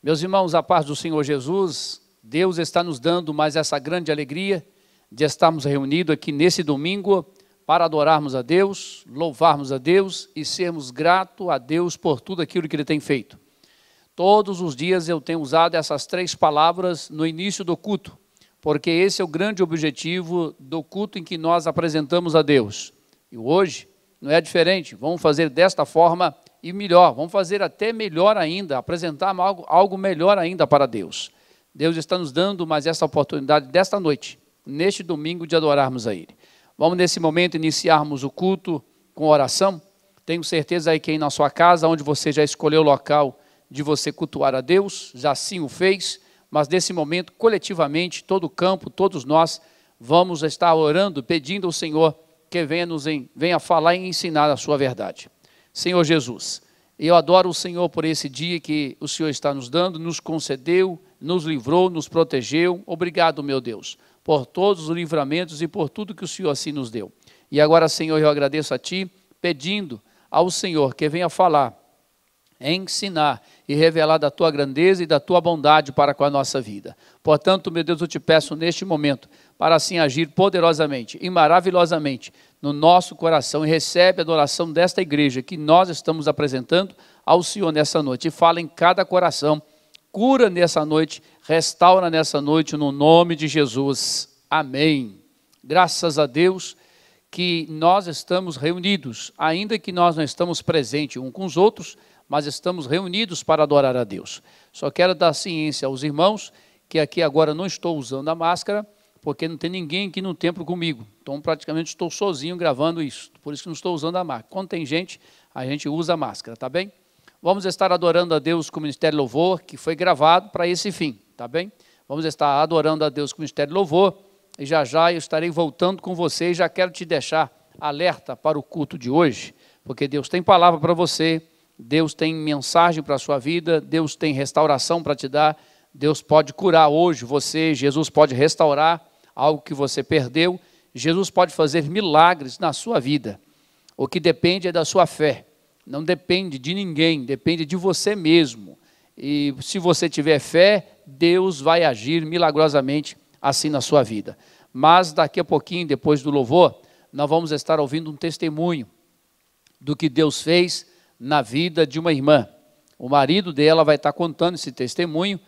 Meus irmãos, a paz do Senhor Jesus, Deus está nos dando mais essa grande alegria de estarmos reunidos aqui nesse domingo para adorarmos a Deus, louvarmos a Deus e sermos gratos a Deus por tudo aquilo que Ele tem feito. Todos os dias eu tenho usado essas três palavras no início do culto, porque esse é o grande objetivo do culto em que nós apresentamos a Deus. E hoje não é diferente, vamos fazer desta forma e melhor, vamos fazer até melhor ainda, apresentar algo melhor ainda para Deus. Deus está nos dando mais essa oportunidade desta noite, neste domingo, de adorarmos a Ele. Vamos nesse momento iniciarmos o culto com oração. Tenho certeza aí que aí na sua casa, onde você já escolheu o local de você cultuar a Deus, já assim o fez, mas nesse momento, coletivamente, todo o campo, todos nós, vamos estar orando, pedindo ao Senhor que venha falar e ensinar a sua verdade. Senhor Jesus, eu adoro o Senhor por esse dia que o Senhor está nos dando, nos concedeu, nos livrou, nos protegeu. Obrigado, meu Deus, por todos os livramentos e por tudo que o Senhor assim nos deu. E agora, Senhor, eu agradeço a Ti, pedindo ao Senhor que venha falar, ensinar e revelar da Tua grandeza e da Tua bondade para com a nossa vida. Portanto, meu Deus, eu te peço neste momento, para assim agir poderosamente e maravilhosamente no nosso coração, e recebe a adoração desta igreja que nós estamos apresentando ao Senhor nessa noite. E fala em cada coração, cura nessa noite, restaura nessa noite, no nome de Jesus. Amém. Graças a Deus que nós estamos reunidos, ainda que nós não estamos presentes uns com os outros, mas estamos reunidos para adorar a Deus. Só quero dar ciência aos irmãos que aqui agora não estou usando a máscara, porque não tem ninguém aqui no templo comigo. Então, praticamente estou sozinho gravando isso. Por isso que não estou usando a máscara. Quando tem gente, a gente usa a máscara, tá bem? Vamos estar adorando a Deus com o Ministério Louvor, que foi gravado para esse fim, tá bem? Vamos estar adorando a Deus com o Ministério Louvor, e já eu estarei voltando com você, e já quero te deixar alerta para o culto de hoje, porque Deus tem palavra para você, Deus tem mensagem para a sua vida, Deus tem restauração para te dar, Deus pode curar hoje você, Jesus pode restaurar algo que você perdeu, Jesus pode fazer milagres na sua vida. O que depende é da sua fé, não depende de ninguém, depende de você mesmo. E se você tiver fé, Deus vai agir milagrosamente assim na sua vida. Mas daqui a pouquinho, depois do louvor, nós vamos estar ouvindo um testemunho do que Deus fez na vida de uma irmã. O marido dela vai estar contando esse testemunho,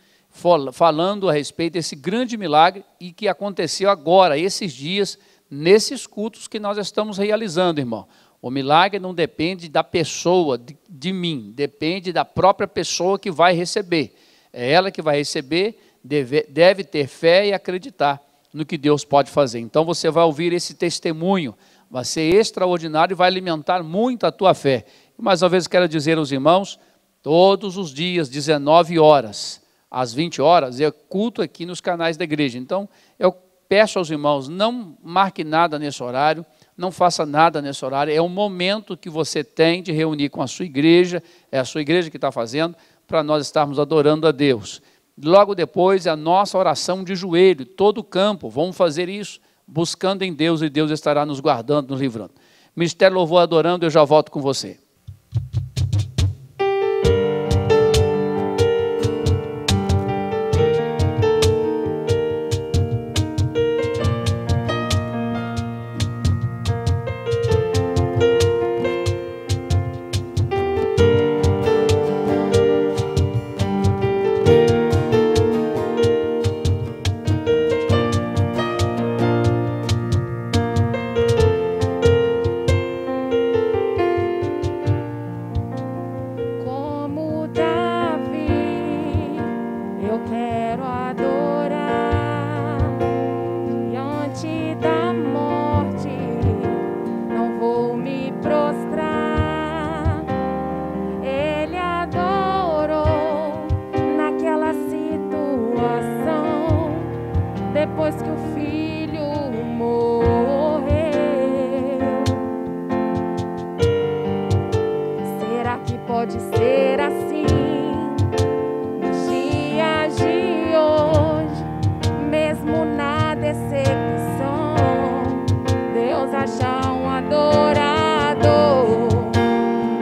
falando a respeito desse grande milagre e que aconteceu agora, esses dias, nesses cultos que nós estamos realizando, irmão. O milagre não depende da pessoa, de mim, depende da própria pessoa que vai receber. É ela que vai receber, deve ter fé e acreditar no que Deus pode fazer. Então você vai ouvir esse testemunho, vai ser extraordinário e vai alimentar muito a tua fé. E mais uma vez quero dizer aos irmãos, todos os dias, 19 horas, às 20 horas, é culto aqui nos canais da igreja. Então, eu peço aos irmãos, não marque nada nesse horário, não faça nada nesse horário, é um momento que você tem de reunir com a sua igreja, é a sua igreja que está fazendo, para nós estarmos adorando a Deus. Logo depois, a nossa oração de joelho, todo o campo, vamos fazer isso, buscando em Deus, e Deus estará nos guardando, nos livrando. Ministério Louvor adorando, eu já volto com você.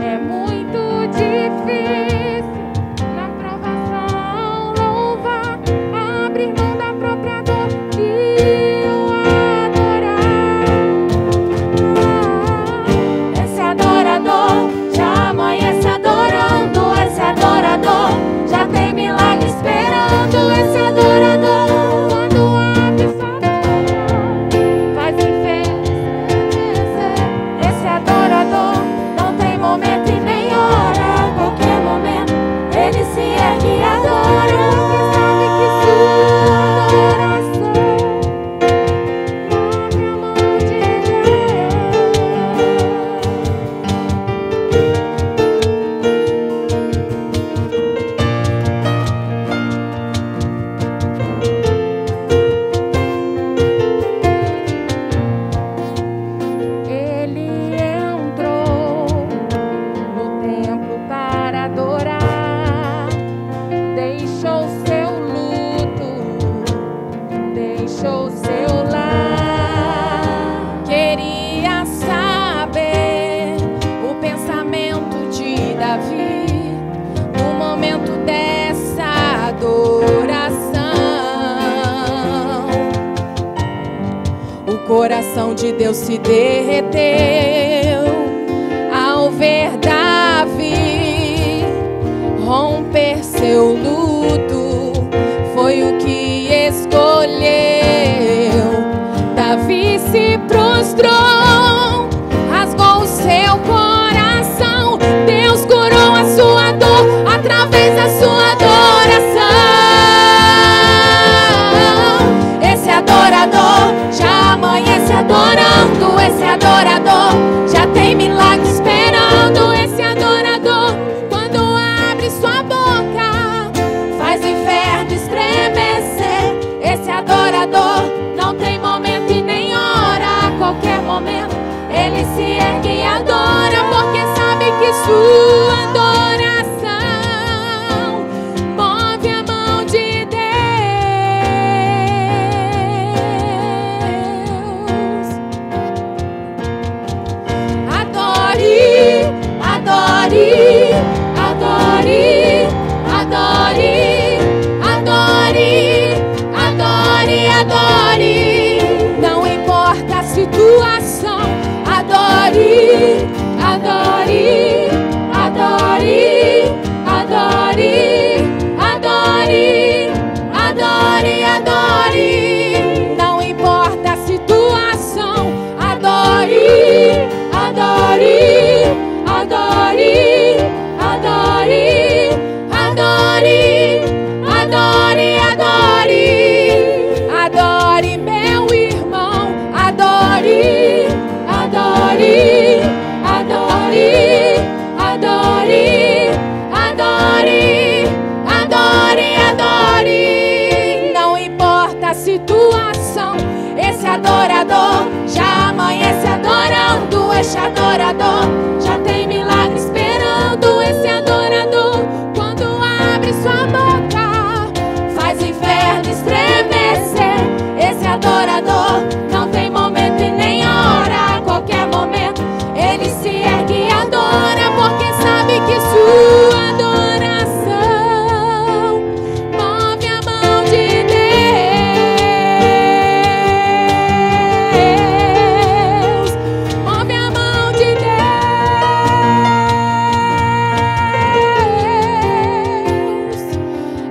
É muito difícil na provação. coração de Deus se derreteu ao ver Davi romper seu luto. Foi o que escolheu. Davi se prostrou, rasgou o seu coração. Deus curou a sua dor através da sua adoração. Esse adorador já amanhece adorando. Esse adorador já tem milagre esperando. Esse adorador, quando abre sua boca, faz o inferno estremecer. Esse adorador não tem momento e nem hora. A qualquer momento ele se ergue e adora, porque sabe que sua adoração move a mão de Deus. Adore, adore, adore, adore, adore, adore, adore. Não importa a situação, adore, adore, adore, adore, adore, adore, adore. Não importa a situação, adore, adore, adore, adore, adore, adore, adore. Adore, meu irmão, adore, adore, adore, adore, adore, adore, adore. Não importa a situação, esse adorador já amanhece adorando. Esse adorador já tem milagre esperando. Esse adorador, quando abre sua boca, faz o inferno estremecer. Esse adorador não tem momento e nem hora. A qualquer momento ele se ergue e adora, porque sabe que sua adoração move a mão de Deus. Move a mão de Deus.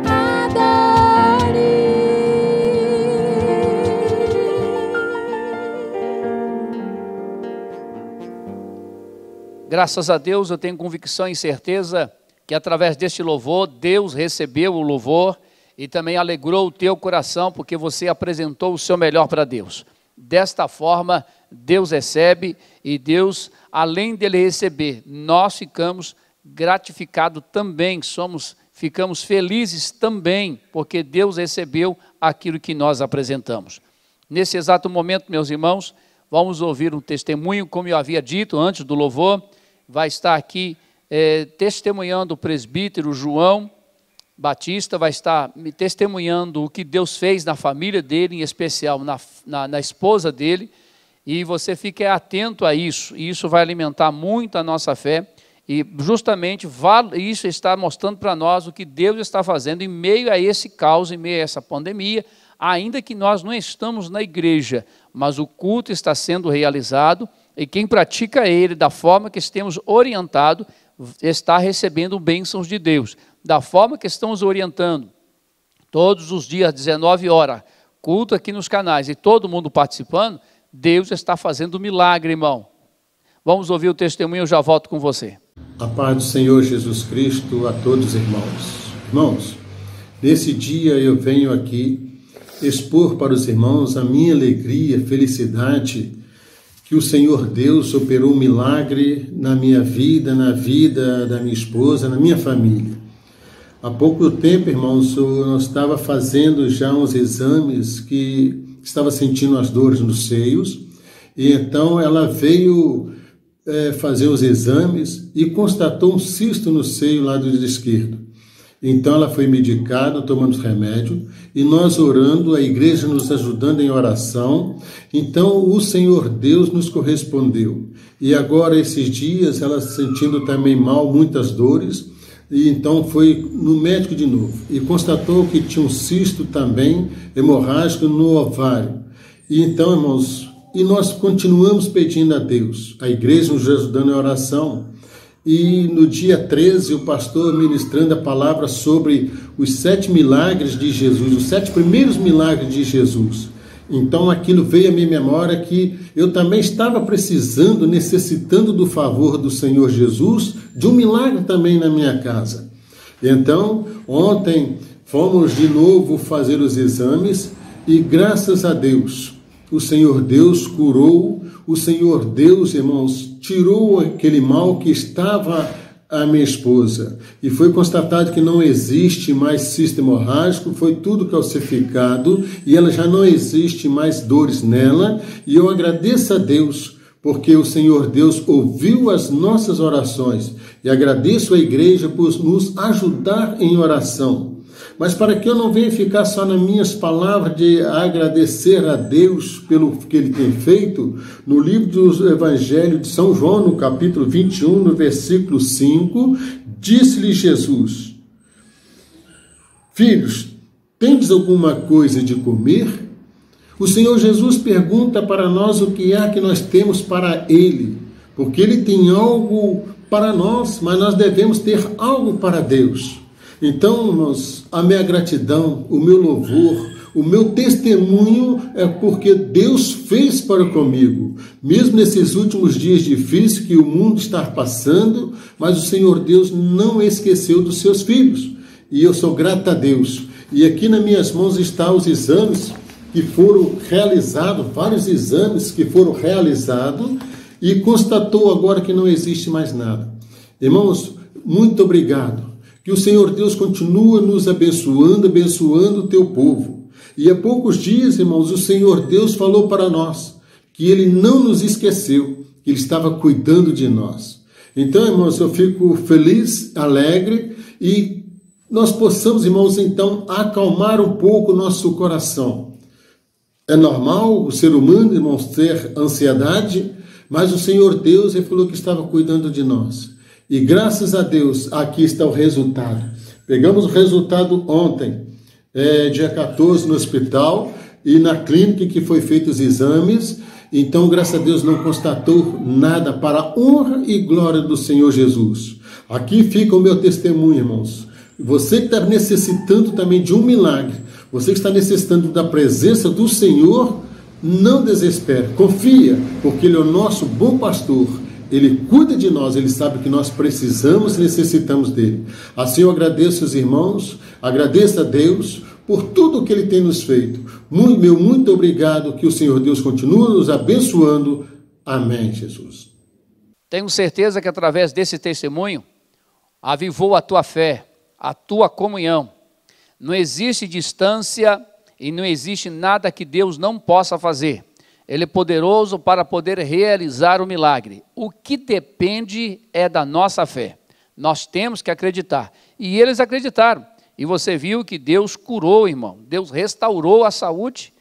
Adore. Graças a Deus, eu tenho convicção e certeza que através deste louvor, Deus recebeu o louvor e também alegrou o teu coração, porque você apresentou o seu melhor para Deus. Desta forma, Deus recebe, e Deus, além dele receber, nós ficamos gratificados também, ficamos felizes também, porque Deus recebeu aquilo que nós apresentamos. Nesse exato momento, meus irmãos, vamos ouvir um testemunho, como eu havia dito antes do louvor. Vai estar aqui testemunhando o presbítero João Batista, vai estar me testemunhando o que Deus fez na família dele, em especial na esposa dele, e você fique atento a isso, e isso vai alimentar muito a nossa fé, e justamente isso está mostrando para nós o que Deus está fazendo em meio a esse caos, em meio a essa pandemia, ainda que nós não estamos na igreja, mas o culto está sendo realizado, e quem pratica ele da forma que estamos orientado, está recebendo bênçãos de Deus. Da forma que estamos orientando, todos os dias, 19 horas, culto aqui nos canais, e todo mundo participando, Deus está fazendo milagre, irmão. Vamos ouvir o testemunho, eu já volto com você. A paz do Senhor Jesus Cristo a todos os irmãos. Irmãos, nesse dia eu venho aqui expor para os irmãos a minha alegria, felicidade, que o Senhor Deus operou um milagre na minha vida, na vida da minha esposa, na minha família. Há pouco tempo, irmãos, eu estava fazendo já uns exames que estava sentindo as dores nos seios, e então ela veio fazer os exames e constatou um cisto no seio lado esquerdo. Então ela foi medicada, tomando remédio, e nós orando, a igreja nos ajudando em oração. Então o Senhor Deus nos correspondeu. E agora, esses dias, ela sentindo também mal, muitas dores, e então foi no médico de novo, e constatou que tinha um cisto também hemorrágico no ovário. E então, irmãos, e nós continuamos pedindo a Deus. A igreja nos ajudando em oração. E no dia 13, o pastor ministrando a palavra sobre os 7 milagres de Jesus, os 7 primeiros milagres de Jesus. Então aquilo veio à minha memória que eu também estava precisando, necessitando do favor do Senhor Jesus, de um milagre também na minha casa. Então, ontem fomos de novo fazer os exames e graças a Deus, o Senhor Deus curou, o Senhor Deus, irmãos, tirou aquele mal que estava a minha esposa. E foi constatado que não existe mais cisto hemorrágico, foi tudo calcificado e ela já não existe mais dores nela. E eu agradeço a Deus, porque o Senhor Deus ouviu as nossas orações. E agradeço à igreja por nos ajudar em oração. Mas para que eu não venha ficar só nas minhas palavras de agradecer a Deus pelo que Ele tem feito, no livro do Evangelho de São João, no capítulo 21, no versículo 5, disse-lhe Jesus: Filhos, tendes alguma coisa de comer? O Senhor Jesus pergunta para nós o que é que nós temos para Ele, porque Ele tem algo para nós, mas nós devemos ter algo para Deus. Então, irmãos, a minha gratidão, o meu louvor, o meu testemunho é porque Deus fez para comigo. Mesmo nesses últimos dias difíceis que o mundo está passando, mas o Senhor Deus não esqueceu dos seus filhos. E eu sou grato a Deus. E aqui nas minhas mãos estão os exames que foram realizados, vários exames que foram realizados, e constatou agora que não existe mais nada. Irmãos, muito obrigado. Que o Senhor Deus continua nos abençoando, abençoando o teu povo. E há poucos dias, irmãos, o Senhor Deus falou para nós que Ele não nos esqueceu, que Ele estava cuidando de nós. Então, irmãos, eu fico feliz, alegre e nós possamos, irmãos, então, acalmar um pouco o nosso coração. É normal o ser humano, irmãos, ter ansiedade, mas o Senhor Deus, Ele falou que estava cuidando de nós. E graças a Deus, aqui está o resultado. Pegamos o resultado ontem, dia 14, no hospital, e na clínica que foi feitos os exames. Então, graças a Deus, não constatou nada, para a honra e glória do Senhor Jesus. Aqui fica o meu testemunho, irmãos. Você que está necessitando também de um milagre, você que está necessitando da presença do Senhor, não desespere, confia, porque Ele é o nosso bom pastor. Ele cuida de nós, Ele sabe que nós precisamos e necessitamos dEle. Assim eu agradeço aos irmãos, agradeço a Deus por tudo que Ele tem nos feito. Muito obrigado, que o Senhor Deus continue nos abençoando. Amém, Jesus. Tenho certeza que através desse testemunho, avivou a tua fé, a tua comunhão. Não existe distância e não existe nada que Deus não possa fazer. Ele é poderoso para poder realizar o milagre. O que depende é da nossa fé. Nós temos que acreditar. E eles acreditaram. E você viu que Deus curou, irmão. Deus restaurou a saúde.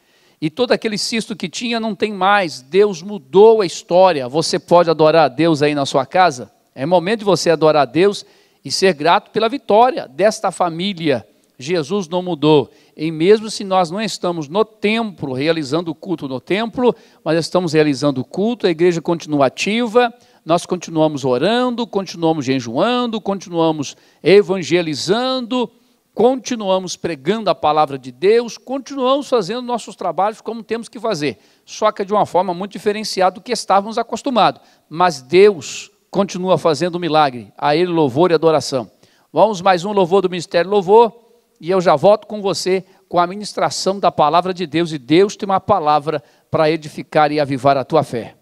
E todo aquele cisto que tinha não tem mais. Deus mudou a história. Você pode adorar a Deus aí na sua casa? É momento de você adorar a Deus e ser grato pela vitória desta família. Jesus não mudou. E mesmo se nós não estamos no templo, realizando o culto no templo, mas estamos realizando o culto, a igreja continua ativa, nós continuamos orando, continuamos jejuando, continuamos evangelizando, continuamos pregando a palavra de Deus, continuamos fazendo nossos trabalhos como temos que fazer, só que de uma forma muito diferenciada do que estávamos acostumados. Mas Deus continua fazendo o milagre, a Ele louvor e adoração. Vamos mais um louvor do Ministério Louvor, e eu já volto com você com a ministração da palavra de Deus, e Deus tem uma palavra para edificar e avivar a tua fé.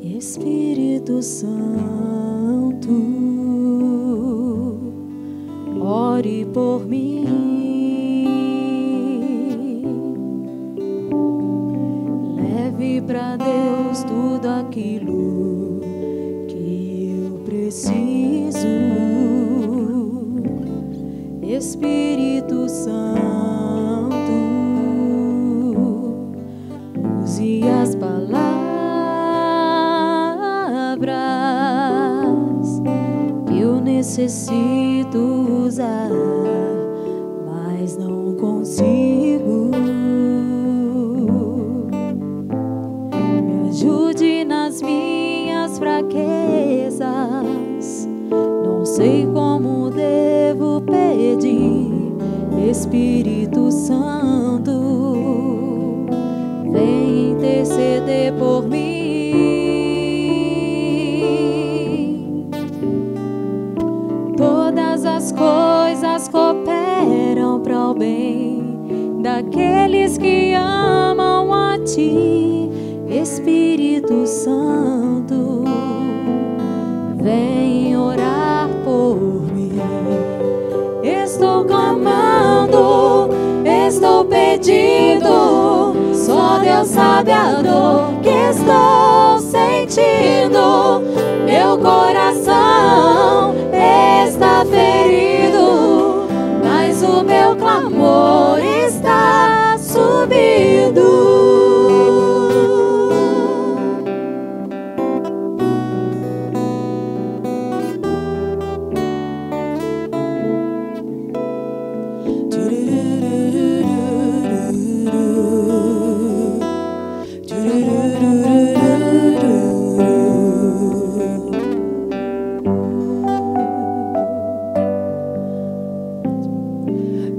Espírito Santo, ore por mim, leve para Deus tudo aquilo que eu preciso. Espírito Santo, use as palavras que eu necessito usar, mas não consigo. Me ajude nas minhas fraquezas, não sei como devo pedir. Espírito Santo, vem interceder por mim. Todas as coisas cooperam para o bem daqueles que amam a Ti. Espírito Santo, vem orar por mim. Estou clamando, estou pedindo, só Deus sabe a dor que estou sentindo. Meu coração está ferido, mas o meu clamor está subindo.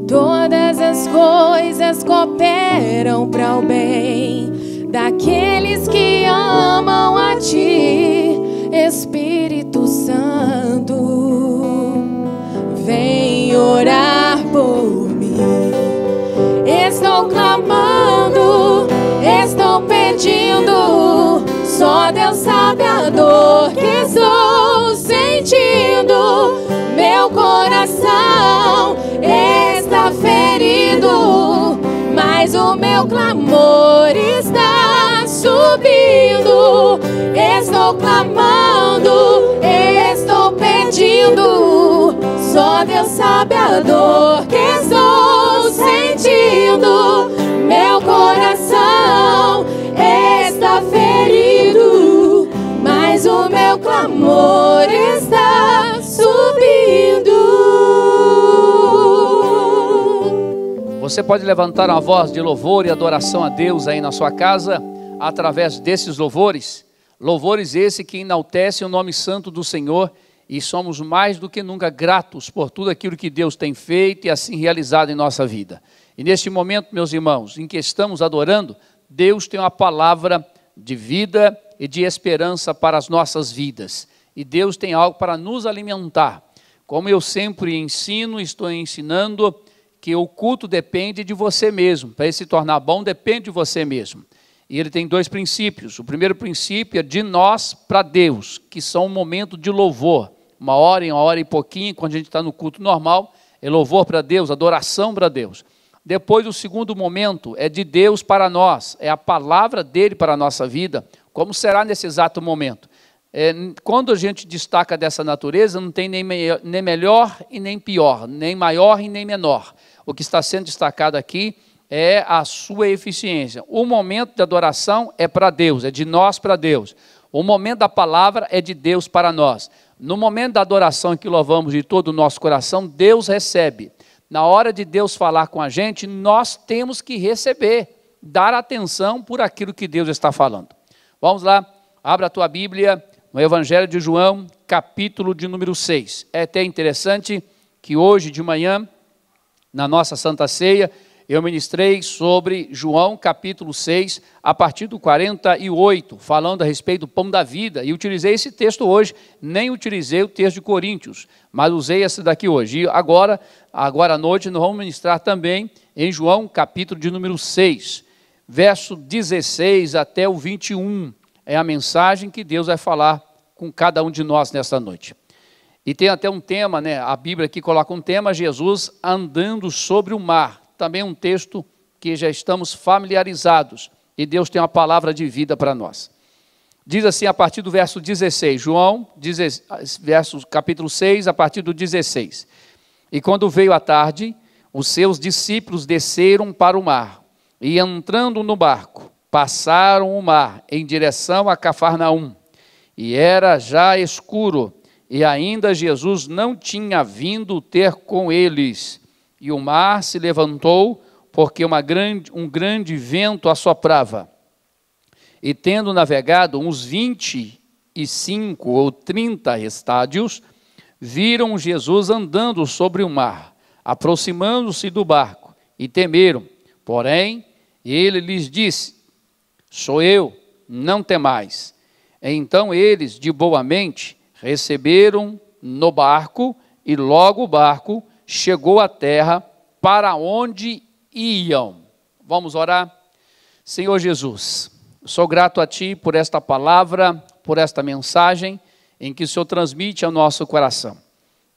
Todas as coisas cooperam para o bem daqueles que amam a Ti. Espírito Santo, vem orar por mim. Estou clamando, estou pedindo, só Deus sabe a dor que estou sentindo. Meu coração está ferido, mas o meu clamor está subindo. Estou clamando, estou pedindo, só Deus sabe a dor que estou sentindo. Meu coração está ferido, mas o meu clamor está subindo. Você pode levantar uma voz de louvor e adoração a Deus aí na sua casa, através desses louvores. Louvores esse que enaltecem o nome santo do Senhor, e somos mais do que nunca gratos por tudo aquilo que Deus tem feito e assim realizado em nossa vida. E neste momento, meus irmãos, em que estamos adorando, Deus tem uma palavra de vida e de esperança para as nossas vidas. E Deus tem algo para nos alimentar. Como eu sempre ensino, estou ensinando que o culto depende de você mesmo. Para ele se tornar bom, depende de você mesmo. E ele tem dois princípios. O primeiro princípio é de nós para Deus, que são um momento de louvor. Uma hora e pouquinho, quando a gente está no culto normal, é louvor para Deus, adoração para Deus. Depois, o segundo momento é de Deus para nós, é a palavra dele para a nossa vida, como será nesse exato momento. Quando a gente destaca dessa natureza, não tem nem melhor e nem pior, nem maior e nem menor. O que está sendo destacado aqui é a sua eficiência. O momento de adoração é para Deus, é de nós para Deus. O momento da palavra é de Deus para nós. No momento da adoração que louvamos de todo o nosso coração, Deus recebe. Na hora de Deus falar com a gente, nós temos que receber, dar atenção por aquilo que Deus está falando. Vamos lá, abra a tua Bíblia no Evangelho de João, capítulo de número 6. É até interessante que hoje de manhã, na nossa Santa Ceia, eu ministrei sobre João capítulo 6, a partir do 48, falando a respeito do pão da vida, e utilizei esse texto hoje, nem utilizei o texto de Coríntios, mas usei esse daqui hoje. E agora à noite, nós vamos ministrar também em João capítulo de número 6, verso 16 até o 21, é a mensagem que Deus vai falar com cada um de nós nesta noite. E tem até um tema, né? A Bíblia aqui coloca um tema, Jesus andando sobre o mar. Também um texto que já estamos familiarizados, e Deus tem uma palavra de vida para nós. Diz assim a partir do verso 16, João, capítulo 6, a partir do 16. E quando veio a tarde, os seus discípulos desceram para o mar, e entrando no barco, passaram o mar em direção a Cafarnaum. E era já escuro, e ainda Jesus não tinha vindo ter com eles. E o mar se levantou, porque um grande vento assoprava. E tendo navegado uns 25 ou 30 estádios, viram Jesus andando sobre o mar, aproximando-se do barco, e temeram. Porém, ele lhes disse: sou eu, não temais. Então eles, de boa mente, receberam no barco, e logo o barco chegou à terra para onde iam. Vamos orar? Senhor Jesus, sou grato a Ti por esta palavra, por esta mensagem, em que o Senhor transmite ao nosso coração.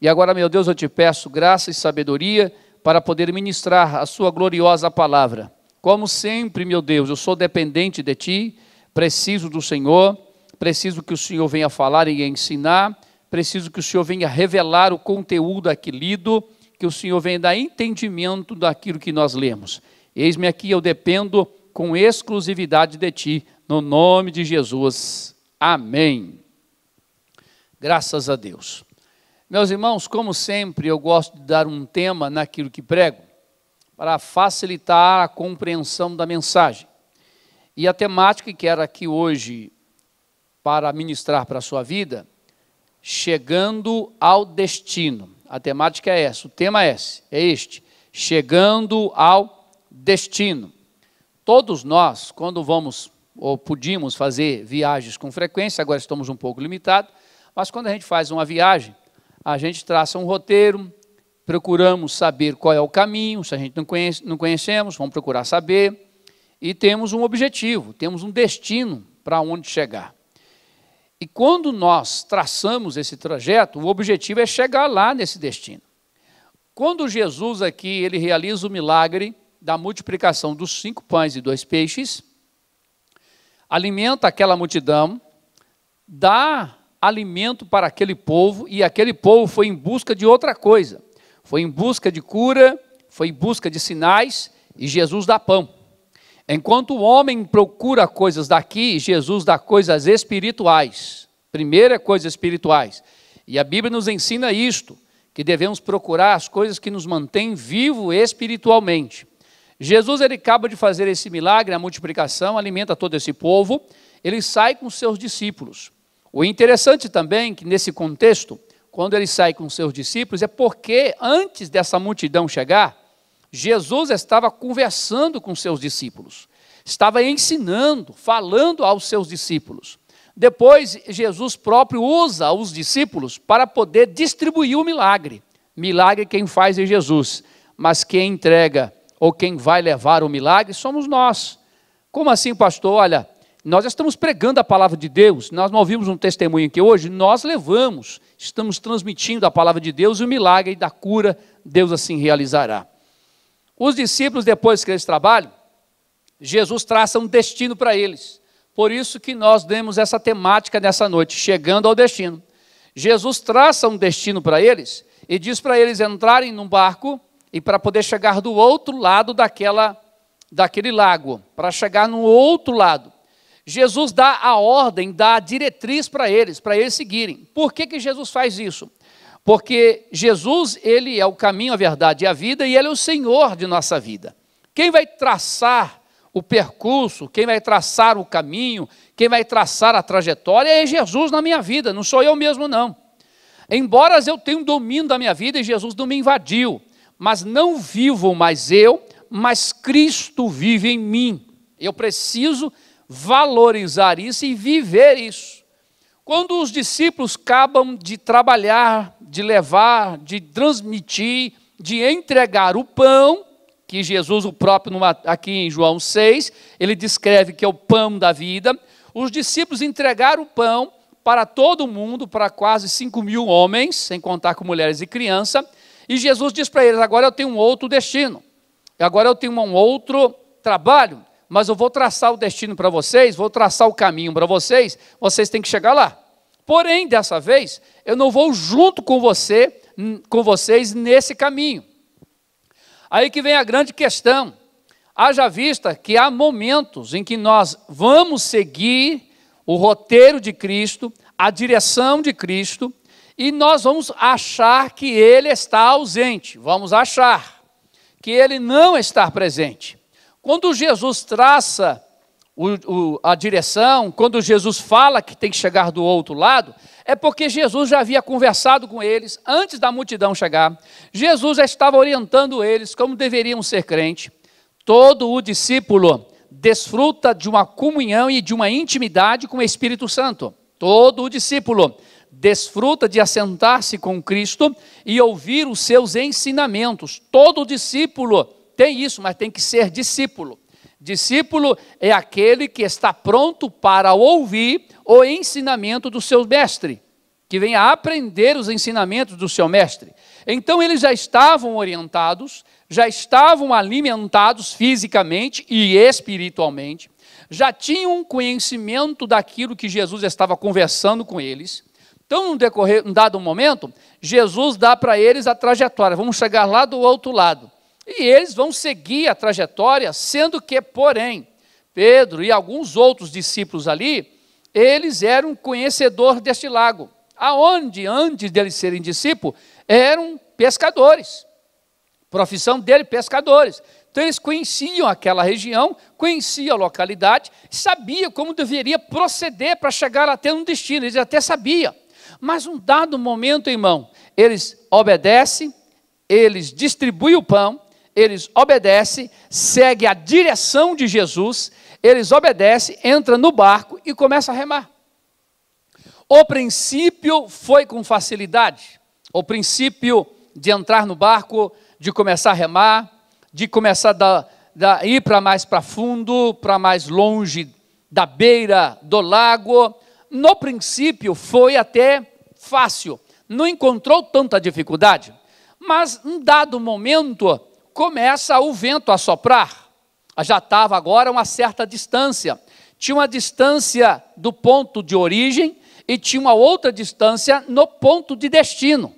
E agora, meu Deus, eu te peço graça e sabedoria para poder ministrar a sua gloriosa palavra. Como sempre, meu Deus, eu sou dependente de Ti, preciso do Senhor, preciso que o Senhor venha falar e ensinar, preciso que o Senhor venha revelar o conteúdo aqui lido, que o Senhor venha dar entendimento daquilo que nós lemos. Eis-me aqui, eu dependo com exclusividade de Ti, no nome de Jesus. Amém. Graças a Deus. Meus irmãos, como sempre, eu gosto de dar um tema naquilo que prego, para facilitar a compreensão da mensagem. E a temática que quero aqui hoje para ministrar para a sua vida, chegando ao destino. A temática é essa, o tema é este, chegando ao destino. Todos nós, quando vamos ou podíamos fazer viagens com frequência, agora estamos um pouco limitados, mas quando a gente faz uma viagem, a gente traça um roteiro, procuramos saber qual é o caminho, se a gente não conhecemos, vamos procurar saber, e temos um objetivo, temos um destino para onde chegar. E quando nós traçamos esse trajeto, o objetivo é chegar lá nesse destino. Quando Jesus aqui, ele realiza o milagre da multiplicação dos 5 pães e 2 peixes, alimenta aquela multidão, dá alimento para aquele povo, e aquele povo foi em busca de outra coisa. Foi em busca de cura, foi em busca de sinais, e Jesus dá pão. Enquanto o homem procura coisas daqui, Jesus dá coisas espirituais. Primeiro é coisas espirituais. E a Bíblia nos ensina isto, que devemos procurar as coisas que nos mantêm vivos espiritualmente. Jesus, ele acaba de fazer esse milagre, a multiplicação, alimenta todo esse povo, ele sai com seus discípulos. O interessante também, que nesse contexto, quando ele sai com seus discípulos, é porque antes dessa multidão chegar, Jesus estava conversando com seus discípulos, estava ensinando, falando aos seus discípulos. Depois, Jesus próprio usa os discípulos para poder distribuir o milagre. Milagre quem faz é Jesus, mas quem entrega ou quem vai levar o milagre somos nós. Como assim, pastor? Olha, nós estamos pregando a palavra de Deus, nós não ouvimos um testemunho aqui hoje, nós levamos, estamos transmitindo a palavra de Deus e o milagre da cura, Deus assim realizará. Os discípulos, depois que eles trabalham, Jesus traça um destino para eles. Por isso que nós demos essa temática nessa noite, chegando ao destino. Jesus traça um destino para eles e diz para eles entrarem num barco e para poder chegar do outro lado daquele lago, para chegar no outro lado. Jesus dá a ordem, dá a diretriz para eles seguirem. Por que Jesus faz isso? Porque Jesus, ele é o caminho, a verdade e a vida, e ele é o Senhor de nossa vida. Quem vai traçar o percurso, quem vai traçar o caminho, quem vai traçar a trajetória é Jesus na minha vida, não sou eu mesmo não. Embora eu tenha um domínio da minha vida e Jesus não me invadiu, mas não vivo mais eu, mas Cristo vive em mim. Eu preciso valorizar isso e viver isso. Quando os discípulos acabam de trabalhar, de levar, de transmitir, de entregar o pão, que Jesus, o próprio, aqui em João 6, ele descreve que é o pão da vida, os discípulos entregaram o pão para todo mundo, para quase 5.000 homens, sem contar com mulheres e crianças, e Jesus diz para eles, agora eu tenho um outro destino, agora eu tenho um outro trabalho, mas eu vou traçar o destino para vocês, vou traçar o caminho para vocês, vocês têm que chegar lá. Porém, dessa vez, eu não vou junto com vocês nesse caminho. Aí que vem a grande questão. Haja vista que há momentos em que nós vamos seguir o roteiro de Cristo, a direção de Cristo, e nós vamos achar que Ele está ausente, vamos achar que Ele não está presente. Quando Jesus traça a direção, quando Jesus fala que tem que chegar do outro lado, é porque Jesus já havia conversado com eles antes da multidão chegar. Jesus já estava orientando eles como deveriam ser crentes. Todo o discípulo desfruta de uma comunhão e de uma intimidade com o Espírito Santo. Todo o discípulo desfruta de assentar-se com Cristo e ouvir os seus ensinamentos. Todo discípulo tem isso, mas tem que ser discípulo. Discípulo é aquele que está pronto para ouvir o ensinamento do seu mestre, que vem a aprender os ensinamentos do seu mestre. Então eles já estavam orientados, já estavam alimentados fisicamente e espiritualmente, já tinham um conhecimento daquilo que Jesus estava conversando com eles. Então, num dado momento, Jesus dá para eles a trajetória, vamos chegar lá do outro lado. E eles vão seguir a trajetória, sendo que, porém, Pedro e alguns outros discípulos ali, eles eram conhecedores deste lago. Aonde, antes deles serem discípulos, eram pescadores. Profissão dele, pescadores. Então, eles conheciam aquela região, conheciam a localidade, sabiam como deveria proceder para chegar até um destino, eles até sabiam. Mas, um dado momento, irmão, eles obedecem, eles distribuem o pão, eles obedecem, seguem a direção de Jesus, eles obedecem, entram no barco e começam a remar. O princípio foi com facilidade. O princípio de entrar no barco, de começar a remar, de começar a ir para mais para fundo, para mais longe da beira do lago, no princípio foi até fácil, não encontrou tanta dificuldade, mas em dado momento começa o vento a soprar. Já estava agora a uma certa distância, tinha uma distância do ponto de origem e tinha uma outra distância no ponto de destino.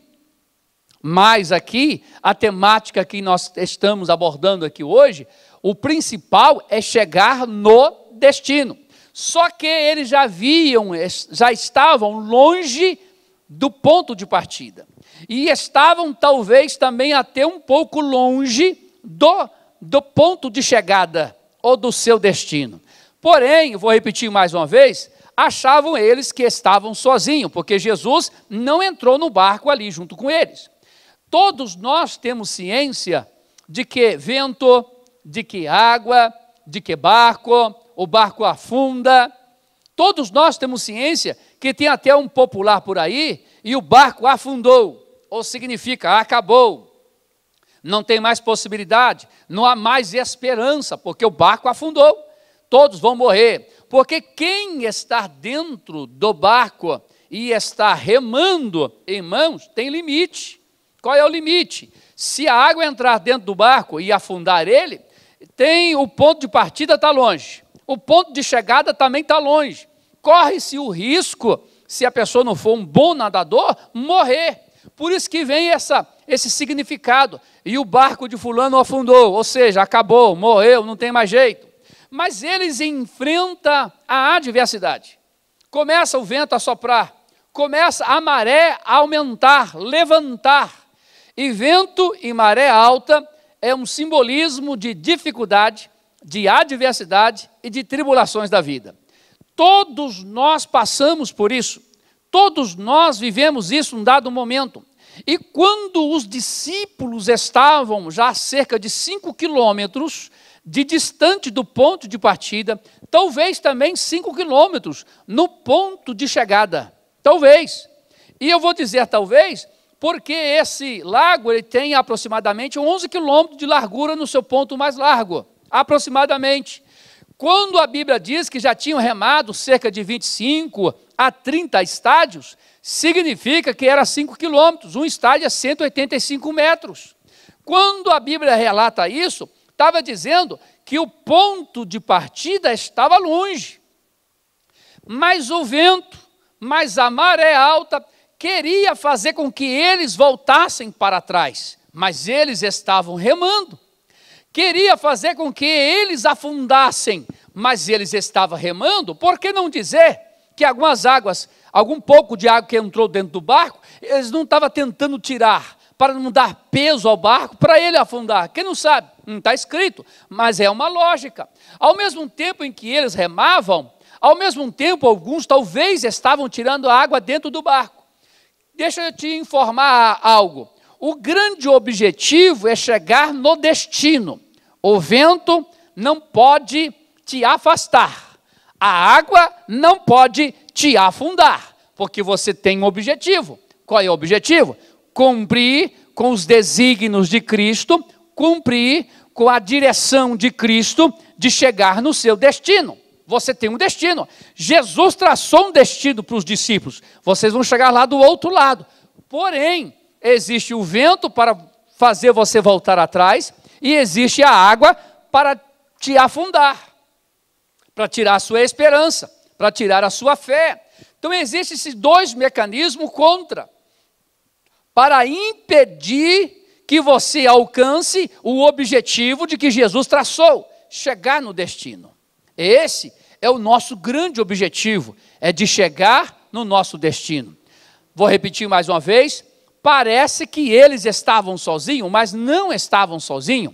Mas aqui, a temática que nós estamos abordando aqui hoje, o principal é chegar no destino. Só que eles já estavam longe do ponto de partida. E estavam talvez também até um pouco longe do ponto de chegada ou do seu destino. Porém, vou repetir mais uma vez, achavam eles que estavam sozinhos, porque Jesus não entrou no barco ali junto com eles. Todos nós temos ciência de que vento, de que água, de que barco, o barco afunda. Todos nós temos ciência que tem até um popular por aí e o barco afundou, ou significa acabou. Não tem mais possibilidade, não há mais esperança, porque o barco afundou. Todos vão morrer, porque quem está dentro do barco e está remando, irmãos, tem limite. Qual é o limite? Se a água entrar dentro do barco e afundar ele, o ponto de partida está longe, o ponto de chegada também está longe. Corre-se o risco, se a pessoa não for um bom nadador, morrer. Por isso que vem esse significado. E o barco de fulano afundou, ou seja, acabou, morreu, não tem mais jeito. Mas eles enfrentam a adversidade. Começa o vento a soprar, começa a maré a aumentar, levantar. E vento e maré alta é um simbolismo de dificuldade, de adversidade e de tribulações da vida. Todos nós passamos por isso, todos nós vivemos isso em dado momento. E quando os discípulos estavam já a cerca de 5 quilômetros de distante do ponto de partida, talvez também 5 quilômetros no ponto de chegada, talvez. E eu vou dizer talvez, porque esse lago ele tem aproximadamente 11 quilômetros de largura no seu ponto mais largo, aproximadamente. Quando a Bíblia diz que já tinham remado cerca de 25 a 30 estádios, significa que era 5 quilômetros, um estádio é 185 metros. Quando a Bíblia relata isso, estava dizendo que o ponto de partida estava longe. Mas o vento, mas a maré alta, queria fazer com que eles voltassem para trás, mas eles estavam remando. Queria fazer com que eles afundassem, mas eles estavam remando. Por que não dizer que algumas águas, algum pouco de água que entrou dentro do barco, eles não estavam tentando tirar, para não dar peso ao barco, para ele afundar? Quem não sabe? Não está escrito, mas é uma lógica. Ao mesmo tempo em que eles remavam, ao mesmo tempo alguns talvez estavam tirando a água dentro do barco. Deixa eu te informar algo. O grande objetivo é chegar no destino. O vento não pode te afastar. A água não pode te afundar, porque você tem um objetivo. Qual é o objetivo? Cumprir com os desígnios de Cristo, cumprir com a direção de Cristo de chegar no seu destino. Você tem um destino. Jesus traçou um destino para os discípulos. Vocês vão chegar lá do outro lado. Porém, existe o vento para fazer você voltar atrás e existe a água para te afundar, para tirar a sua esperança, para tirar a sua fé. Então, existem esses dois mecanismos para impedir que você alcance o objetivo de que Jesus traçou, chegar no destino. Esse é o nosso grande objetivo, é de chegar no nosso destino. Vou repetir mais uma vez, parece que eles estavam sozinhos, mas não estavam sozinhos.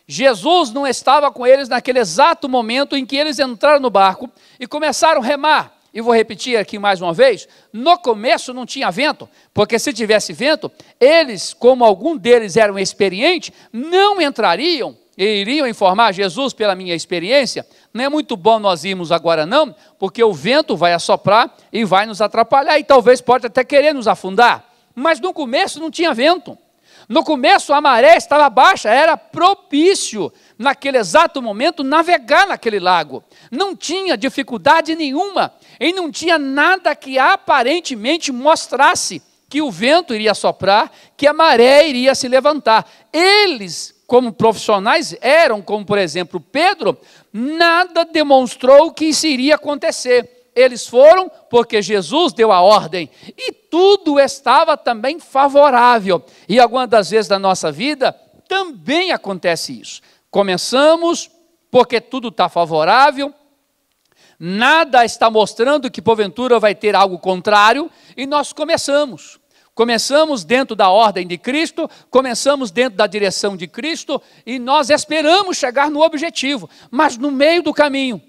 Jesus não estava com eles naquele exato momento em que eles entraram no barco e começaram a remar. E vou repetir aqui mais uma vez, no começo não tinha vento, porque se tivesse vento, eles, como algum deles eram experientes, não entrariam e iriam informar Jesus pela minha experiência. Não é muito bom nós irmos agora não, porque o vento vai assoprar e vai nos atrapalhar e talvez pode até querer nos afundar. Mas no começo não tinha vento. No começo a maré estava baixa, era propício naquele exato momento navegar naquele lago. Não tinha dificuldade nenhuma e não tinha nada que aparentemente mostrasse que o vento iria soprar, que a maré iria se levantar. Eles, como profissionais, eram, como por exemplo Pedro, nada demonstrou que isso iria acontecer. Eles foram porque Jesus deu a ordem e tudo estava também favorável. E algumas das vezes da nossa vida também acontece isso. Começamos porque tudo está favorável, nada está mostrando que porventura vai ter algo contrário e nós começamos. Começamos dentro da ordem de Cristo, começamos dentro da direção de Cristo e nós esperamos chegar no objetivo, mas no meio do caminho,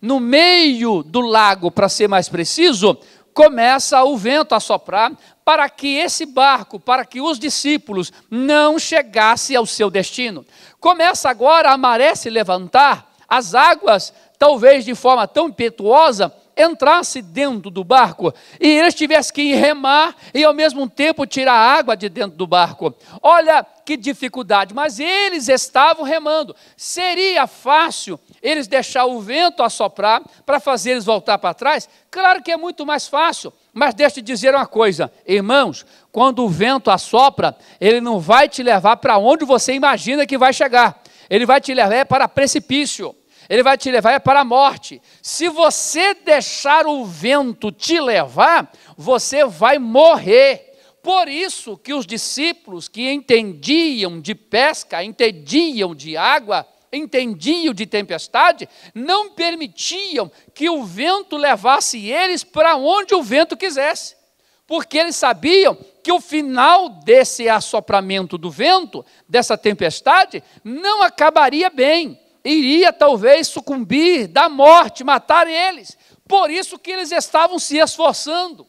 no meio do lago, para ser mais preciso, começa o vento a soprar para que esse barco, para que os discípulos não chegassem ao seu destino. Começa agora a maré se levantar, as águas, talvez de forma tão impetuosa, entrasse dentro do barco e eles tivessem que remar e ao mesmo tempo tirar a água de dentro do barco. Olha que dificuldade, mas eles estavam remando. Seria fácil eles deixar o vento assoprar para fazer eles voltar para trás? Claro que é muito mais fácil, mas deixa eu dizer uma coisa, irmãos, quando o vento assopra, ele não vai te levar para onde você imagina que vai chegar, ele vai te levar para precipício. Ele vai te levar para a morte. Se você deixar o vento te levar, você vai morrer. Por isso que os discípulos que entendiam de pesca, entendiam de água, entendiam de tempestade, não permitiam que o vento levasse eles para onde o vento quisesse. Porque eles sabiam que o final desse assopramento do vento, dessa tempestade, não acabaria bem. Iria talvez sucumbir, dar morte, matar eles. Por isso que eles estavam se esforçando,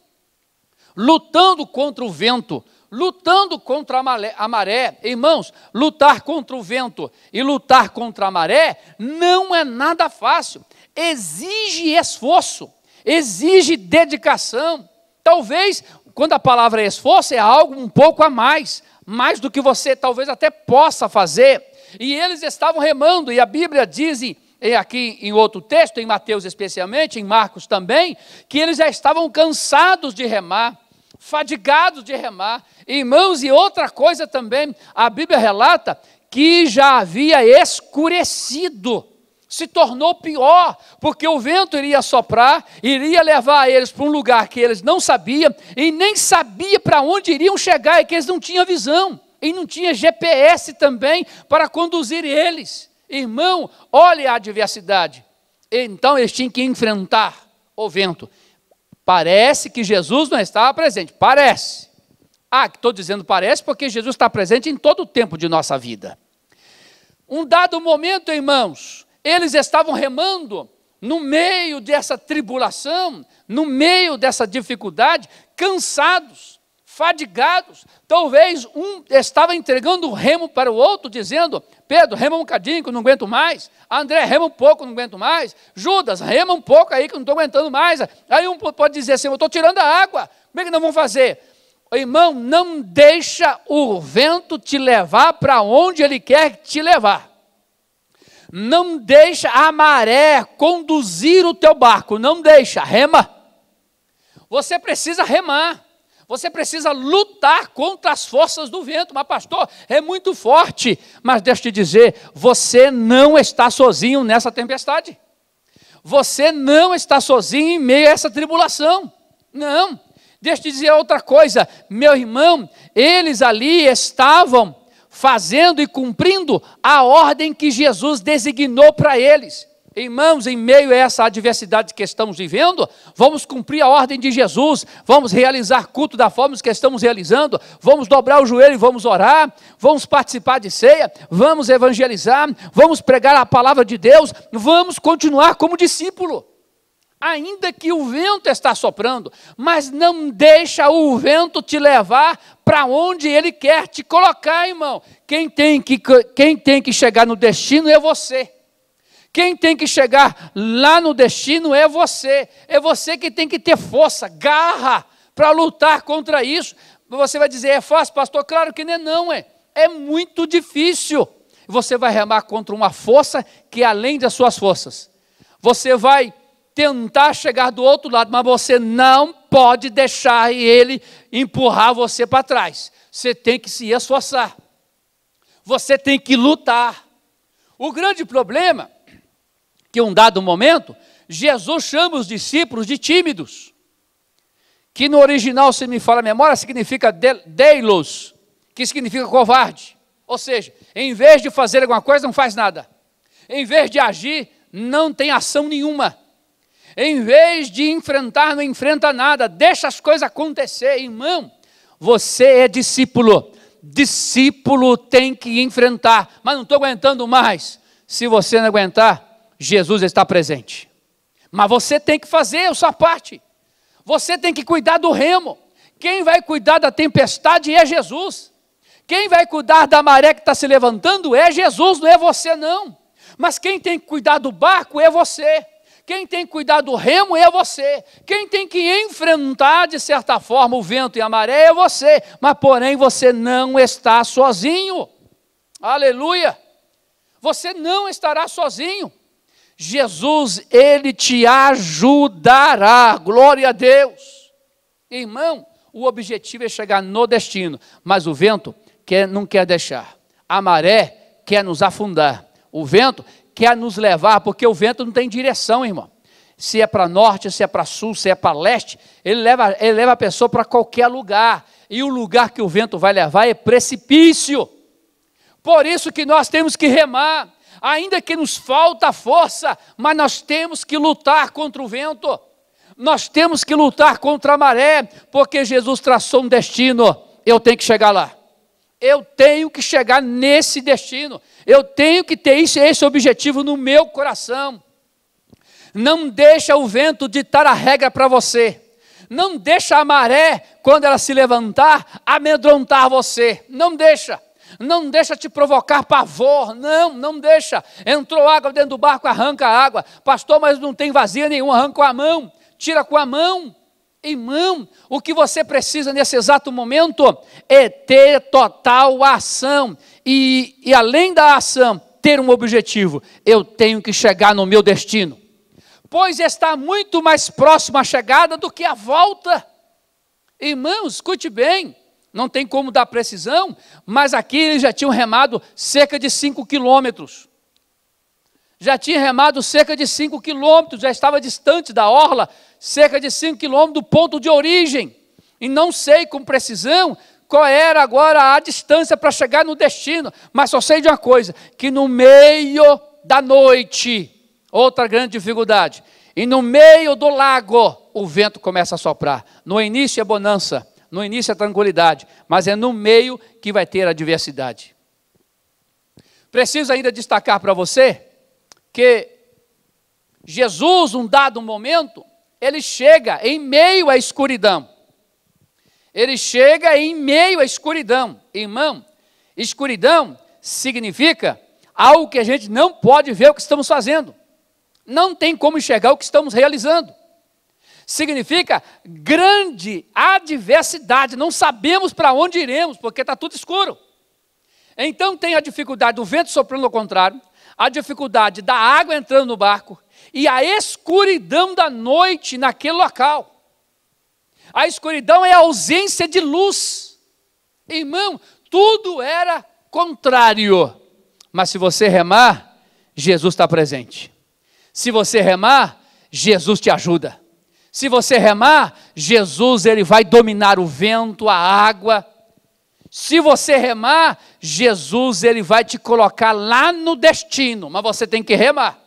lutando contra o vento, lutando contra a maré. Irmãos, lutar contra o vento e lutar contra a maré não é nada fácil. Exige esforço, exige dedicação. Talvez, quando a palavra é esforço, é algo um pouco a mais do que você talvez até possa fazer. E eles estavam remando, e a Bíblia diz, aqui em outro texto, em Mateus especialmente, em Marcos também, que eles já estavam cansados de remar, fadigados de remar. Irmãos, e outra coisa também, a Bíblia relata que já havia escurecido. Se tornou pior, porque o vento iria soprar, iria levar eles para um lugar que eles não sabiam, e nem sabia para onde iriam chegar, e que eles não tinham visão, e não tinha GPS também para conduzir eles. Irmão, olhe a adversidade. Então eles tinham que enfrentar o vento. Parece que Jesus não estava presente, parece. Estou dizendo parece porque Jesus está presente em todo o tempo de nossa vida. Um dado momento, irmãos, eles estavam remando no meio dessa tribulação, no meio dessa dificuldade, cansados, fadigados. Talvez um estava entregando o remo para o outro, dizendo: Pedro, rema um bocadinho que eu não aguento mais. André, rema um pouco, não aguento mais. Judas, rema um pouco aí que eu não estou aguentando mais. Aí um pode dizer assim: eu estou tirando a água, como é que nós vamos fazer? Irmão, não deixa o vento te levar para onde ele quer te levar. Não deixa a maré conduzir o teu barco, não deixa, rema. Você precisa remar, você precisa lutar contra as forças do vento. Mas pastor, é muito forte. Mas deixa eu te dizer, você não está sozinho nessa tempestade. Você não está sozinho em meio a essa tribulação. Não, deixa eu te dizer outra coisa, meu irmão, eles ali estavam fazendo e cumprindo a ordem que Jesus designou para eles. Irmãos, em meio a essa adversidade que estamos vivendo, vamos cumprir a ordem de Jesus, vamos realizar culto da forma que estamos realizando, vamos dobrar o joelho e vamos orar, vamos participar de ceia, vamos evangelizar, vamos pregar a palavra de Deus, vamos continuar como discípulo. Ainda que o vento está soprando, mas não deixa o vento te levar para onde ele quer te colocar, irmão. Quem tem que chegar no destino é você. Quem tem que chegar lá no destino é você. É você que tem que ter força, garra para lutar contra isso. Você vai dizer: é fácil, pastor? Claro que não é. É muito difícil. Você vai remar contra uma força que é além das suas forças. Você vai tentar chegar do outro lado, mas você não pode deixar ele empurrar você para trás. Você tem que se esforçar. Você tem que lutar. O grande problema é que em um dado momento, Jesus chama os discípulos de tímidos, que no original, se me fala a memória, significa deilos, que significa covarde. Ou seja, em vez de fazer alguma coisa, não faz nada. Em vez de agir, não tem ação nenhuma. Em vez de enfrentar, não enfrenta nada, deixa as coisas acontecer. Irmão, você é discípulo. Discípulo tem que enfrentar, mas não estou aguentando mais. Se você não aguentar, Jesus está presente. Mas você tem que fazer a sua parte. Você tem que cuidar do remo. Quem vai cuidar da tempestade é Jesus. Quem vai cuidar da maré que está se levantando é Jesus, não é você não. Mas quem tem que cuidar do barco é você. Quem tem que cuidar do remo é você. Quem tem que enfrentar, de certa forma, o vento e a maré é você. Mas, porém, você não está sozinho. Aleluia! Você não estará sozinho. Jesus, Ele te ajudará. Glória a Deus. Irmão, o objetivo é chegar no destino. Mas o vento não quer deixar. A maré quer nos afundar. O vento quer nos levar, porque o vento não tem direção, irmão. Se é para norte, se é para sul, se é para leste, ele leva a pessoa para qualquer lugar. E o lugar que o vento vai levar é precipício. Por isso que nós temos que remar, ainda que nos falta força, mas nós temos que lutar contra o vento. Nós temos que lutar contra a maré, porque Jesus traçou um destino. Eu tenho que chegar lá. Eu tenho que chegar nesse destino. Eu tenho que ter esse objetivo no meu coração. Não deixa o vento ditar a regra para você. Não deixa a maré, quando ela se levantar, amedrontar você. Não deixa. Não deixa te provocar pavor. Não deixa. Entrou água dentro do barco, arranca a água. Pastor, mas não tem vazia nenhuma, arranca com a mão. Tira com a mão. Irmão, o que você precisa nesse exato momento é ter total ação e além da ação, ter um objetivo. Eu tenho que chegar no meu destino, pois está muito mais próximo a chegada do que a volta. Irmão, escute bem, não tem como dar precisão, mas aqui eles já tinham remado cerca de 5 quilômetros. Já tinha remado cerca de 5 quilômetros, já estava distante da orla, cerca de 5 quilômetros do ponto de origem. E não sei com precisão qual era agora a distância para chegar no destino, mas só sei de uma coisa, que no meio da noite, outra grande dificuldade, e no meio do lago, o vento começa a soprar. No início é bonança, no início é tranquilidade, mas é no meio que vai ter a adversidade. Preciso ainda destacar para você que Jesus, um dado momento, ele chega em meio à escuridão. Ele chega em meio à escuridão. Irmão, escuridão significa algo que a gente não pode ver o que estamos fazendo. Não tem como enxergar o que estamos realizando. Significa grande adversidade. Não sabemos para onde iremos, porque está tudo escuro. Então tem a dificuldade do vento soprando ao contrário, a dificuldade da água entrando no barco e a escuridão da noite naquele local. A escuridão é a ausência de luz. Irmão, tudo era contrário. Mas se você remar, Jesus está presente. Se você remar, Jesus te ajuda. Se você remar, Jesus ele vai dominar o vento, a água. Se você remar, Jesus ele vai te colocar lá no destino, mas você tem que remar.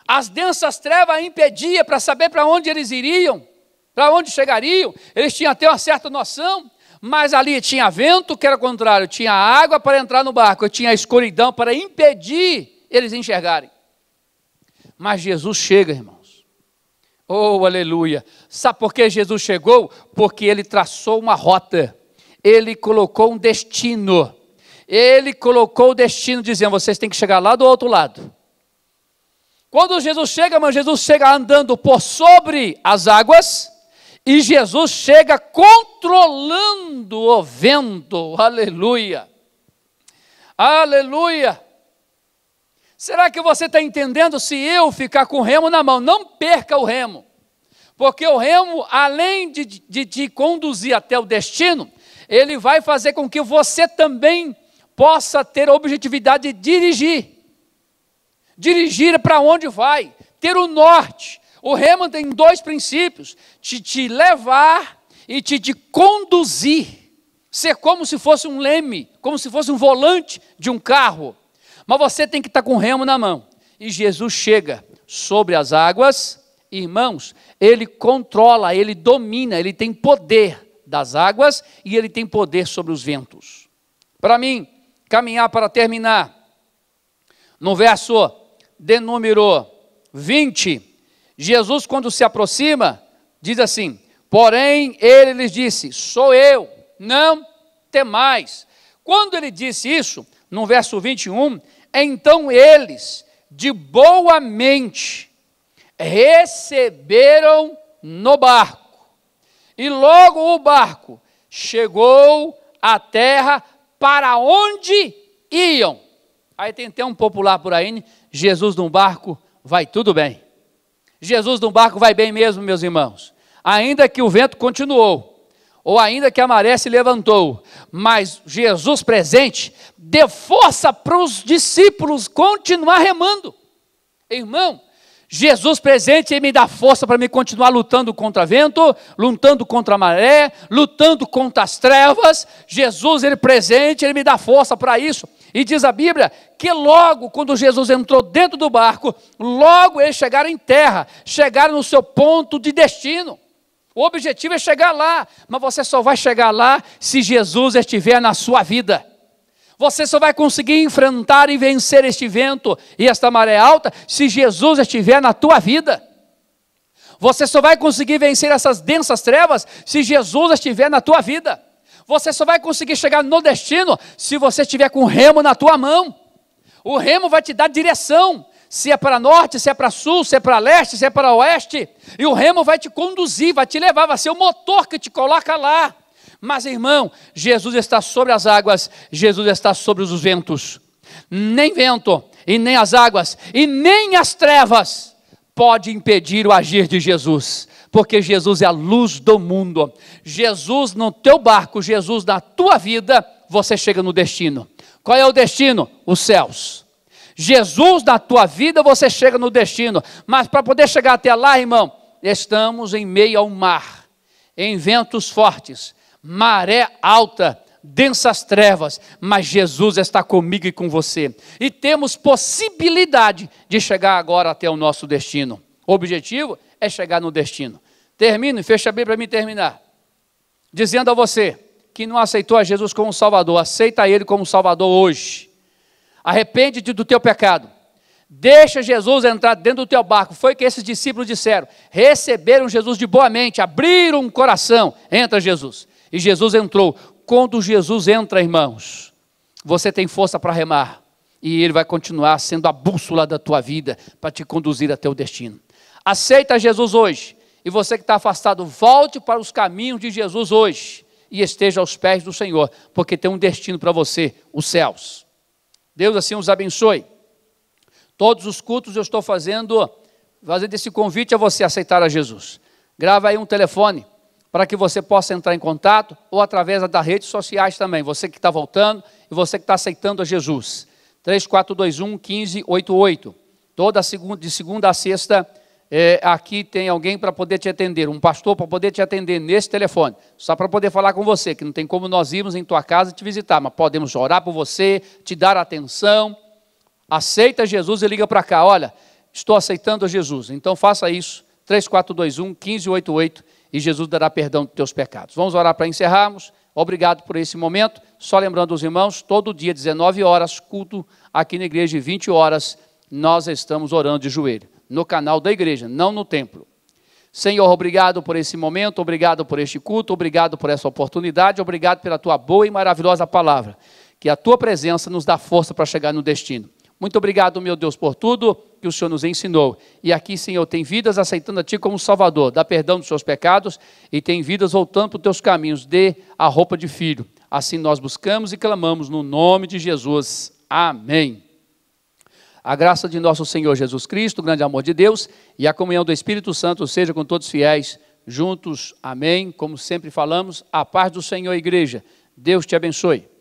As densas trevas impediam para saber para onde eles iriam, para onde chegariam. Eles tinham até uma certa noção, mas ali tinha vento, que era o contrário, tinha água para entrar no barco, tinha a escuridão para impedir eles enxergarem. Mas Jesus chega, irmãos. Oh, aleluia. Sabe por que Jesus chegou? Porque ele traçou uma rota. Ele colocou um destino. Ele colocou o destino dizendo, vocês têm que chegar lá do outro lado. Quando Jesus chega, mas Jesus chega andando por sobre as águas, e Jesus chega controlando o vento. Aleluia. Aleluia. Será que você está entendendo? Se eu ficar com o remo na mão, não perca o remo. Porque o remo, além de te conduzir até o destino, ele vai fazer com que você também possa ter a objetividade de dirigir. Dirigir para onde vai, ter o norte. O remo tem dois princípios, te levar e te conduzir. Ser como se fosse um leme, como se fosse um volante de um carro. Mas você tem que estar com o remo na mão. E Jesus chega sobre as águas, irmãos, ele controla, ele domina, ele tem poder das águas e ele tem poder sobre os ventos. Para mim, caminhar para terminar, no verso de número 20, Jesus quando se aproxima, diz assim, porém ele lhes disse, sou eu, não temais. Quando ele disse isso, no verso 21, então eles, de boa mente, receberam no barco. E logo o barco chegou à terra para onde iam. Aí tem até um popular por aí, Jesus num barco vai tudo bem. Jesus num barco vai bem mesmo, meus irmãos. Ainda que o vento continuou, ou ainda que a maré se levantou, mas Jesus presente deu força para os discípulos continuar remando. Irmão, Jesus presente, Ele me dá força para me continuar lutando contra vento, lutando contra a maré, lutando contra as trevas. Jesus, Ele presente, Ele me dá força para isso. E diz a Bíblia que logo quando Jesus entrou dentro do barco, logo eles chegaram em terra, chegaram no seu ponto de destino. O objetivo é chegar lá, mas você só vai chegar lá se Jesus estiver na sua vida. Você só vai conseguir enfrentar e vencer este vento e esta maré alta se Jesus estiver na tua vida. Você só vai conseguir vencer essas densas trevas se Jesus estiver na tua vida. Você só vai conseguir chegar no destino se você estiver com o remo na tua mão. O remo vai te dar direção, se é para norte, se é para sul, se é para leste, se é para oeste. E o remo vai te conduzir, vai te levar, vai ser o motor que te coloca lá. Mas, irmão, Jesus está sobre as águas, Jesus está sobre os ventos. Nem vento, e nem as águas, e nem as trevas pode impedir o agir de Jesus. porque Jesus é a luz do mundo. Jesus no teu barco, Jesus na tua vida, você chega no destino. Qual é o destino? Os céus. Jesus na tua vida, você chega no destino. Mas para poder chegar até lá, irmão, estamos em meio ao mar, em ventos fortes, maré alta, densas trevas, mas Jesus está comigo e com você. E temos possibilidade de chegar agora até o nosso destino. O objetivo é chegar no destino. Termino e fecha bem para mim terminar. Dizendo a você que não aceitou a Jesus como Salvador, aceita Ele como Salvador hoje. Arrepende-te do teu pecado. Deixa Jesus entrar dentro do teu barco. Foi o que esses discípulos disseram. Receberam Jesus de boa mente, abriram um coração. Entra Jesus. E Jesus entrou. Quando Jesus entra, irmãos, você tem força para remar. E Ele vai continuar sendo a bússola da tua vida para te conduzir até o destino. Aceita Jesus hoje. E você que está afastado, volte para os caminhos de Jesus hoje. E esteja aos pés do Senhor. Porque tem um destino para você, os céus. Deus assim os abençoe. Todos os cultos eu estou fazendo esse convite a você aceitar a Jesus. Grava aí um telefone para que você possa entrar em contato ou através das redes sociais também. Você que está voltando e você que está aceitando a Jesus. 3421-1588. De segunda a sexta, aqui tem alguém para poder te atender, um pastor para poder te atender nesse telefone, só para poder falar com você, que não tem como nós irmos em tua casa te visitar, mas podemos orar por você, te dar atenção. Aceita Jesus e liga para cá, olha, estou aceitando a Jesus, então faça isso, 3421-1588, e Jesus dará perdão dos teus pecados. Vamos orar para encerrarmos. Obrigado por esse momento. Só lembrando os irmãos, todo dia, 19 horas, culto aqui na igreja, 20 horas, nós estamos orando de joelho, no canal da igreja, não no templo. Senhor, obrigado por esse momento, obrigado por este culto, obrigado por essa oportunidade, obrigado pela tua boa e maravilhosa palavra, que a tua presença nos dá força para chegar no destino. Muito obrigado, meu Deus, por tudo que o Senhor nos ensinou. E aqui, Senhor, tem vidas aceitando a Ti como Salvador. Dá perdão dos seus pecados e tem vidas voltando para os Teus caminhos. Dê a roupa de filho. Assim nós buscamos e clamamos no nome de Jesus. Amém. A graça de nosso Senhor Jesus Cristo, o grande amor de Deus e a comunhão do Espírito Santo seja com todos os fiéis juntos. Amém. Como sempre falamos, a paz do Senhor, igreja. Deus te abençoe.